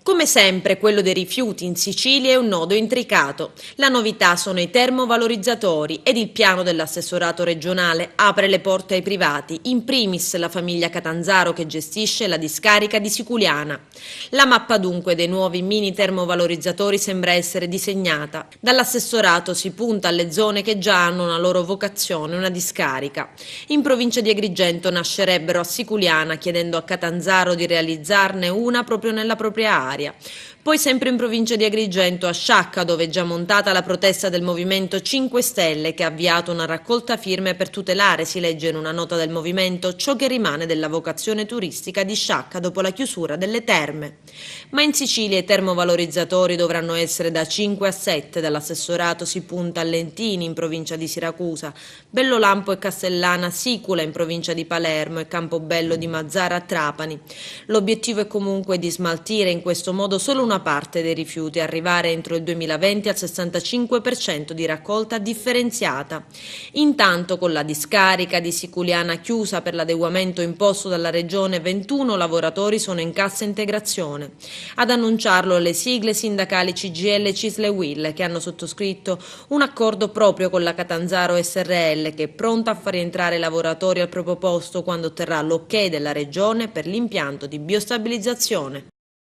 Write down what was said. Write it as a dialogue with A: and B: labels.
A: Come sempre, quello dei rifiuti in Sicilia è un nodo intricato. La novità sono i termovalorizzatori ed il piano dell'assessorato regionale apre le porte ai privati, in primis la famiglia Catanzaro che gestisce la discarica di Siculiana. La mappa dunque dei nuovi mini termovalorizzatori sembra essere disegnata. Dall'assessorato si punta alle zone che già hanno una loro vocazione, una discarica. In provincia di Agrigento nascerebbero a Siculiana chiedendo a Catanzaro di realizzarne una proprio nella propria area. Poi sempre in provincia di Agrigento a Sciacca, dove è già montata la protesta del Movimento 5 Stelle che ha avviato una raccolta firme per tutelare, si legge in una nota del movimento, ciò che rimane della vocazione turistica di Sciacca dopo la chiusura delle terme. Ma in Sicilia i termovalorizzatori dovranno essere da 5 a 7, dall'assessorato si punta a Lentini in provincia di Siracusa, Bellolampo e Castellana Sicula in provincia di Palermo e Campobello di Mazzara a Trapani. L'obiettivo è comunque di smaltire in questo modo solo una parte dei rifiuti, arrivare entro il 2020 al 65% di raccolta differenziata. Intanto con la discarica di Siculiana chiusa per l'adeguamento imposto dalla Regione, 21 lavoratori sono in cassa integrazione. Ad annunciarlo le sigle sindacali CGIL, CISL e UIL che hanno sottoscritto un accordo proprio con la Catanzaro SRL che è pronta a far rientrare i lavoratori al proprio posto quando otterrà l'ok della Regione per l'impianto di biostabilizzazione.